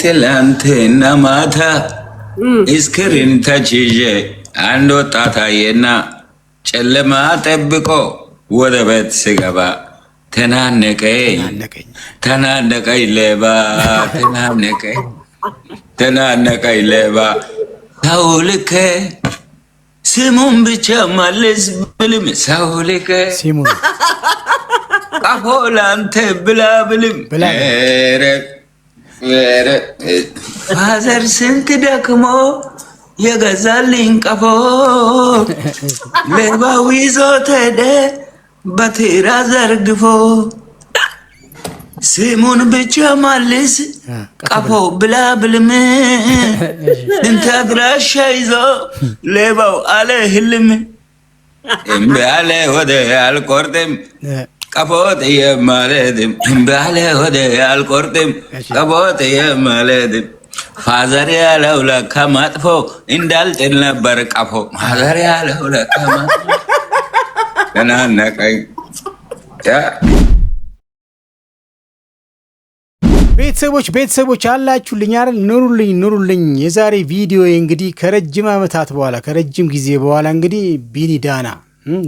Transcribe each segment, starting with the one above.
ትላንትና ማታ እስክሪን ተችዤ አንድ ወጣት አየና ጨለማ ጠብቆ ወደ ቤት ስገባ ተናነቀኝ ሌባ ተናነቀኝ ሌባ ሰው ልኬ ስሙን ብቻ ማለስ ብልም ሰው ልኬ ቀፎ ላንተ ብላ ብልም ፋዘር ስንት ደክሞ የገዛልኝ ቀፎ ሌባው ይዞት ሄደ በቴራ ዘርግፎ ስሙን ብቻ ማልስ ቀፎ ብላ ብልም ስንት አድራሻ ይዞ ሌባው አለ ህልም እምቢ አለ ወደ አልቆርጥም ቀፎት የማለድም እምቢ አለ ወደ አልቆርጥም ቀፎት የማለድም ፋዘር ያለው ለካ ማጥፎ እንዳልጥል ነበር ቀፎ ፋዘር ያለው ለካ ማጥፎ ተናነቀኝ። ቤተሰቦች አላችሁልኝ አይደል? ኑሩልኝ። የዛሬ ቪዲዮ እንግዲህ ከረጅም ዓመታት በኋላ ከረጅም ጊዜ በኋላ እንግዲህ ቢኒ ዳና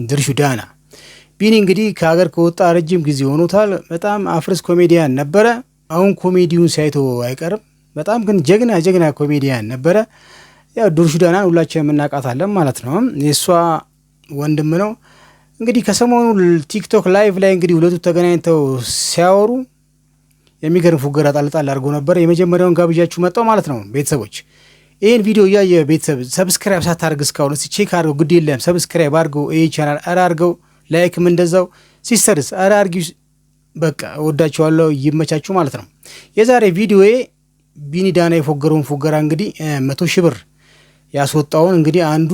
ድርሹ ዳና ቢኒ እንግዲህ ከሀገር ከወጣ ረጅም ጊዜ ሆኖታል። በጣም አፍርስ ኮሜዲያን ነበረ። አሁን ኮሜዲውን ሳይቶ አይቀርም። በጣም ግን ጀግና ኮሜዲያን ነበረ። ያው ድርሹ ዳናን ሁላችን የምናውቃታለን ማለት ነው። የእሷ ወንድም ነው። እንግዲህ ከሰሞኑ ቲክቶክ ላይቭ ላይ እንግዲህ ሁለቱ ተገናኝተው ሲያወሩ የሚገርም ፉገራ ጣልጣል አድርጎ ነበር። የመጀመሪያውን ጋብዣችሁ መጣው ማለት ነው። ቤተሰቦች ይህን ቪዲዮ እያየ ቤተሰብ ሰብስክራይብ ሳታደርግ እስካሁን እስቲ ቼክ አድርገው፣ ግድ የለም ሰብስክራይብ አድርገው፣ ይህ ቻናል አራ አድርገው፣ ላይክም እንደዛው ሲስተርስ አራ አድርጊ። በቃ ወዳችኋለሁ፣ ይመቻችሁ ማለት ነው። የዛሬ ቪዲዮዬ ቢኒ ዳና የፎገረውን ፉገራ እንግዲህ 100 ሺህ ብር ያስወጣውን እንግዲህ አንዱ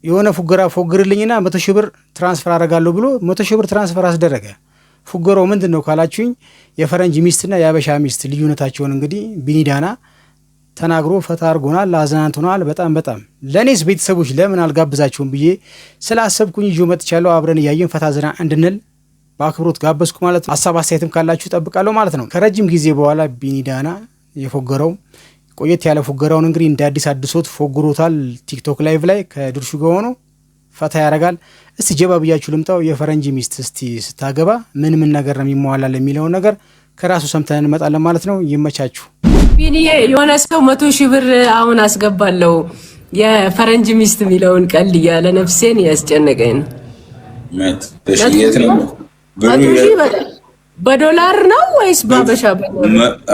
የሆነ ፉገራ ፎግርልኝና 100 ሺህ ብር ትራንስፈር አደርጋለሁ ብሎ 100 ሺህ ብር ትራንስፈር አስደረገ። ፉገራው ምንድን ነው ካላችሁኝ የፈረንጅ ሚስትና የአበሻ ሚስት ልዩነታቸውን እንግዲህ ቢኒ ዳና ተናግሮ ፈታ አድርጎናል፣ አዝናንቶናል። በጣም ለእኔስ ቤተሰቦች ለምን አልጋብዛችሁም ብዬ ስላሰብኩኝ ይዤ መጥቻለሁ። አብረን እያየን ፈታ ዘና እንድንል በአክብሮት ጋበዝኩ ማለት ነው። ሀሳብ አስተያየትም ካላችሁ ጠብቃለሁ ማለት ነው። ከረጅም ጊዜ በኋላ ቢኒ ዳና የፎገረው ቆየት ያለ ፉገራውን እንግዲህ እንደ አዲስ አድሶት ፎግሮታል። ቲክቶክ ላይቭ ላይ ከድርሹ ጋር ሆኖ ፈታ ያደርጋል። እስቲ ጀባ ብያችሁ ልምጣው። የፈረንጅ ሚስት እስቲ ስታገባ ምን ነገር ነው የሚሟላል የሚለውን ነገር ከራሱ ሰምተን እንመጣለን ማለት ነው። ይመቻችሁ። ቢኒዬ የሆነ ሰው 100 ሺህ ብር አሁን አስገባለሁ የፈረንጅ ሚስት የሚለውን ቀልድ እያለ ነፍሴን ያስጨነቀኝ ነው። በዶላር ነው ወይስ በአበሻ?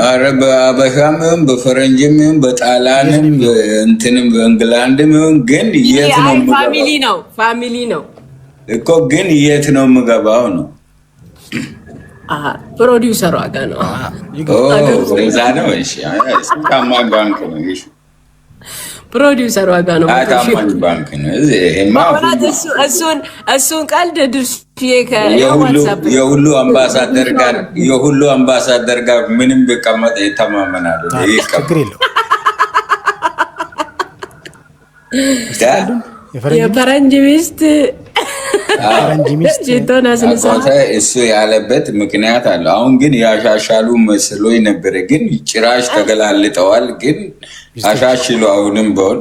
አረ በአበሻም ይሁን በፈረንጅም ይሁን በጣሊያንም እንትንም በእንግላንድም ይሁን ግን የት ነው ፋሚሊ ነው እኮ ግን የት ነው የምገባው ነው? ፕሮዲውሰሯ ጋር ነው። እዛ ነው። እሺ ስካማ ባንክ ነው። እሺ ፕሮዲውሰሯ ጋር ነው። ታማኝ ባንክ ነው። እሱን ቀልድ ድርሽዬ የሁሉ አምባሳደር ጋር ምንም ቢቀመጥ ይተማመናሉ። ችግር የለው። የፈረንጅ ሚስት እሱ ያለበት ምክንያት አለ። አሁን ግን ያሻሻሉ መስሎኝ ነበረ፣ ግን ጭራሽ ተገላልጠዋል። ግን አሻሽሉ። አሁንም በሆን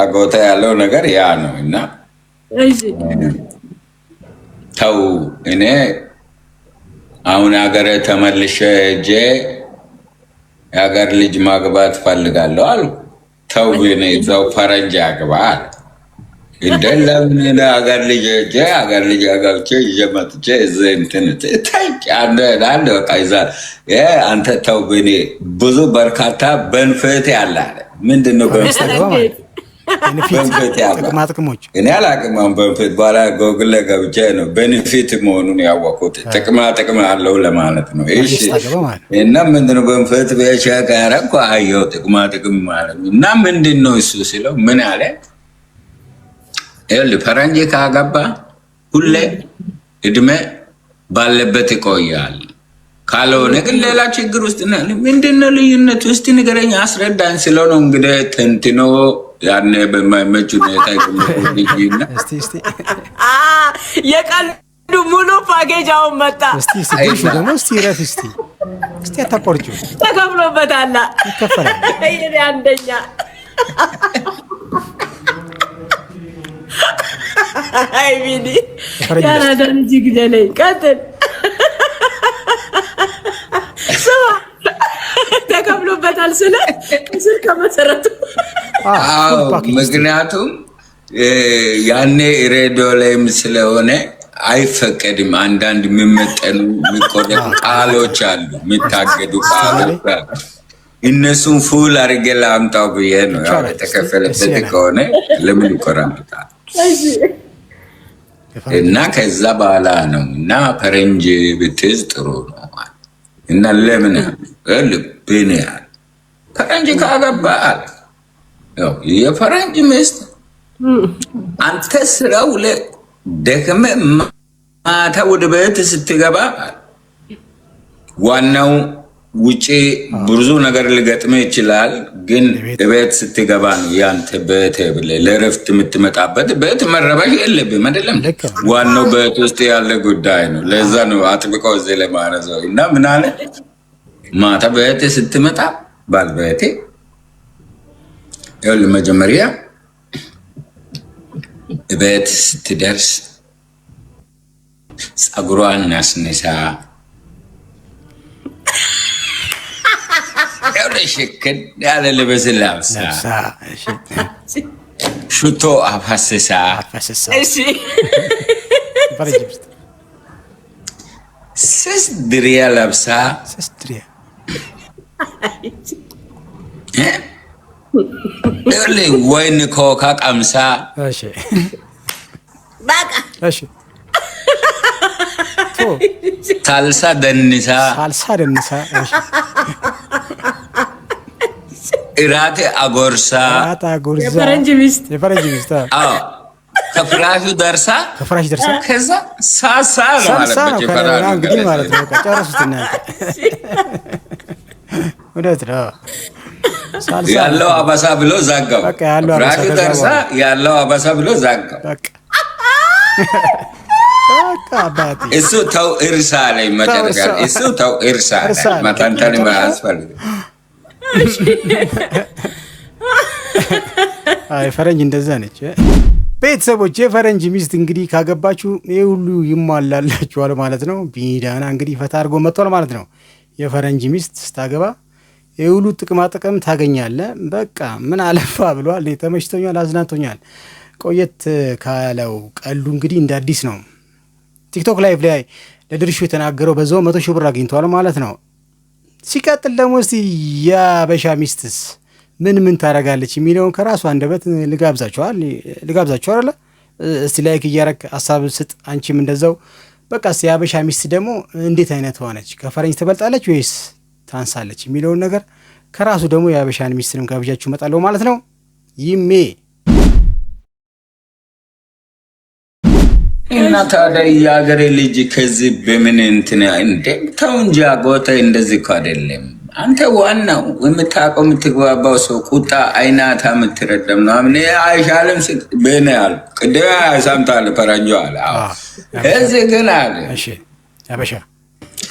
አጎታ ያለው ነገር ያ ነው እና ተው። እኔ አሁን ሀገር ተመልሼ ሄጄ የሀገር ልጅ ማግባት ፈልጋለሁ አልኩ። ተው እኔ እዛው ፈረንጅ ያግባ አለ። እንደለምን ሀገር ልጅ ሄጄ ሀገር ልጅ አጋብቼ ይዤ መጥቼ አንድ በቃ ይዛል። አንተ ተው እኔ ብዙ በርካታ በንፈት ያለ ምንድን ነው በንፈት ያለ እኔ አላቅም። በንፈት በኋላ ጎግል ላይ ገብቼ ነው በንፊት መሆኑን ያወቁት። ጥቅማ አለው ለማለት ነው። እሺ እና ምንድን ነው በንፈት በቻ ጋር እኮ አየሁ ጥቅም ማለት ነው። እና ምንድን ነው እሱ ሲለው ምን አለ? ፈረንጅ ካገባ ሁሌ እድሜ ባለበት ይቆያል፣ ካልሆነ ግን ሌላ ችግር ውስጥ ምንድነው ልዩነቱ? እስቲ ንገረኝ፣ አስረዳኝ ስለው ነው እንግዲህ ተንትኖ ያኔ በማይመች ሁኔታ የቀልዱ ሙሉ ፓኬጅ አሁን መጣ። እስቲ አታቆርጩ። ተከፍሎበታል። ይከፈላል። ይሄ አንደኛ አይ ቢኒ ያራዳን ጅግጀለኝ ቀጥል። ተከፍሎበታል ስለ ከመሰረቱ ምክንያቱም ያኔ ሬዲዮ ላይም ስለሆነ አይፈቀድም። አንዳንድ የሚመጠኑ የሚቆረጡ ቃሎች አሉ፣ የሚታገዱ ቃሎች አሉ። እነሱን ፉል አድርጌ ላምጣው ብዬ ነው። ያው የተከፈለበት ከሆነ ለምን ይቆራምጣል? እና ከዛ በኋላ ነው እና ፈረንጅ ብትይዝ ጥሩ ነው እና ለምን ልብን ያህል ፈረንጅ ካገባል የፈረንጅ ሚስት አንተ ስራው ደክመ ማታ ወደ ቤት ስትገባ ዋናው ውጪ ብዙ ነገር ሊገጥም ይችላል፣ ግን ቤት ስትገባ ነው ያንተ ቤት ብለህ ለረፍት የምትመጣበት። ቤት መረበሽ የለብህም አይደለም። ዋናው ቤት ውስጥ ያለ ጉዳይ ነው። ለዛ ነው አጥብቀው እዚህ ለማረዘው እና ምን አለ ማታ ቤት ስትመጣ ባልቤቴ ይኸውልህ መጀመሪያ ቤት ስትደርስ ፀጉሯን አስነሳ፣ ሽክን ያለ ልብስ ለብሳ ሽቶ አፋስሳ ስስ ድሪያ ለብሳ ወይን ኮካ ቀምሳ ሳልሳ ደንሳ እራት አጎርሳ የፈረንጅ ሚስት ከፍራሹ ደርሳ ከዛ ሳሳ ማለት ነው። ያለው አበሳ ብሎ ዛጋው። ፍራሹ ደርሳ ያለው አበሳ ብሎ ዛጋው። እሱ ተው እርሳ ላይ መጨረሻ እሱ ተው እርሳ ላይ መተንተን አያስፈልግም። አይ ፈረንጅ እንደዛ ነች። ቤተሰቦች የፈረንጅ ሚስት እንግዲህ ካገባችሁ ይሄ ሁሉ ይሟላላችኋል ማለት ነው። ቢኒዳና እንግዲህ ፈታ አድርጎ መጥቷል ማለት ነው። የፈረንጅ ሚስት ስታገባ ይሄ ሁሉ ጥቅማ ጥቅም ታገኛለህ። በቃ ምን አለፋ ብሏል። ተመችቶኛል፣ አዝናንቶኛል። ቆየት ካለው ቀሉ እንግዲህ እንደ አዲስ ነው። ቲክቶክ ላይቭ ላይ ለድርሹ የተናገረው በዛው 100 ሺህ ብር አግኝተዋል ማለት ነው። ሲቀጥል ደግሞ እስቲ የአበሻ ሚስትስ ምን ታደርጋለች የሚለውን ከራሱ አንደበት ልጋብዛችሁ አለ። እስቲ ላይክ እያረክ ሀሳብ ስጥ። አንቺም እንደዛው። በቃ እስቲ የአበሻ ሚስት ደግሞ እንዴት አይነት ሆነች? ከፈረንጅ ትበልጣለች ወይስ ታንሳለች የሚለውን ነገር ከራሱ ደግሞ የአበሻን ሚስትንም ጋብዣችሁ እመጣለሁ ማለት ነው። ይሜ እና ታዲያ የሀገሬ ልጅ ከዚህ በምን እንትን እንደ ተው እንጂ አጎተ እንደዚህ እኮ አይደለም። አንተ ዋናው የምታውቀው የምትግባባው ሰው ቁጣ አይናታ የምትረደም ነው። አምን አይሻልም በኔ አለ ቅድም ሰምታል ፈረንጆ አለ። እዚህ ግን አለ አበሻ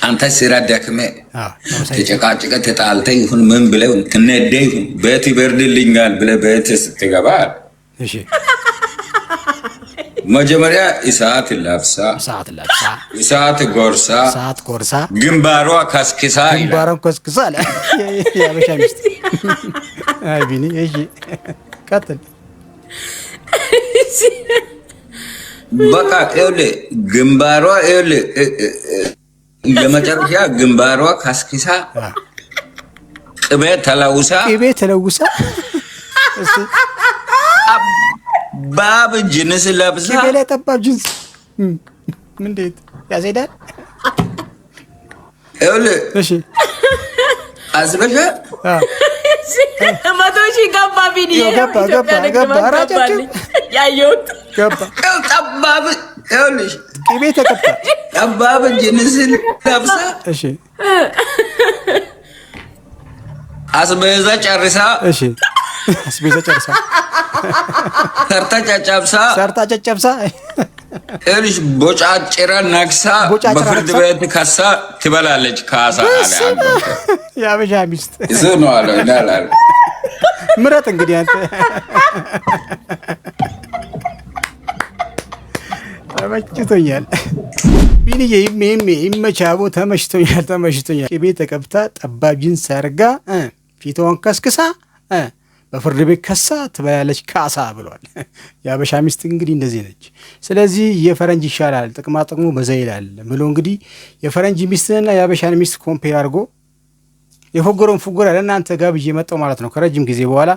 አንተ ስራ ደክመህ ተጨቃጭቀህ ተጣልተህ ይሁን ምን ብለህ ትነደህ ይሁን ቤት ይበርድልኛል ብለህ ቤት ስትገባ መጀመሪያ እሳት ለብሳ እሳት ጎርሳ ግንባሯ ከስክሳ አለ የአበሻ ሚስት። አይ ቢኒ እሺ ቀጥል። በቃ ይኸውልህ ግንባሯ የመጨረሻ ግንባሯ ከስክሳ ቅቤ ተለውሳ ባብ ጅንስ ለብሳ ቅቤ ላይ ጠባብ ጅንስ እንዴት ያስሄዳል? ይኸውልህ እሺ አስበሻ 100 ሺህ ገባ ቢኒ ገባ ያየሁት ጠባብ ይኸውልሽ ቅቤ ተቀባ ጠባብ ጅንስ ለብሳ እሺ አስበዛ ጨርሳ አስቤዛ ጨርሳ ሰርታ ጨጨብሳ እልሽ ቦጫጭራ ነክሳ በፍርድ ቤት ከሳ ትበላለች። ካሳ አለ የአበሻ ሚስት እሱ ነው አለ እንዳላል ምረጥ እንግዲህ አንተ ተመችቶኛል። ቢኒዬ ይመቻቦ ተመችቶኛል። ቤት ተቀብታ ጠባብ ጂንስ አድርጋ ፊቷን ከስክሳ በፍርድ ቤት ከሳ ትበላለች ካሳ ብሏል። የአበሻ ሚስት እንግዲህ እንደዚህ ነች። ስለዚህ የፈረንጅ ይሻላል ጥቅማ ጥቅሙ በዛ ይላል ብሎ እንግዲህ የፈረንጅ ሚስትንና የአበሻን ሚስት ኮምፔር አድርጎ የፎገረውን ፉገራ ለእናንተ ጋብዤ መጣሁ ማለት ነው። ከረጅም ጊዜ በኋላ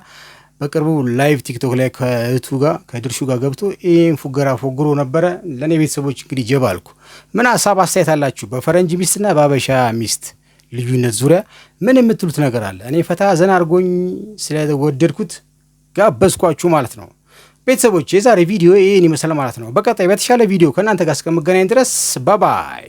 በቅርቡ ላይቭ ቲክቶክ ላይ ከእህቱ ጋር ከድርሹ ጋር ገብቶ ይህን ፉገራ ፎግሮ ነበረ። ለእኔ ቤተሰቦች እንግዲህ ጀባ አልኩ። ምን ሀሳብ አስተያየት አላችሁ? በፈረንጅ ሚስትና በአበሻ ሚስት ልዩነት ዙሪያ ምን የምትሉት ነገር አለ? እኔ ፈታ ዘና አድርጎኝ ስለወደድኩት ጋበዝኳችሁ ማለት ነው። ቤተሰቦች የዛሬ ቪዲዮ ይህን ይመስላል ማለት ነው። በቀጣይ በተሻለ ቪዲዮ ከእናንተ ጋር እስከምገናኝ ድረስ ባባይ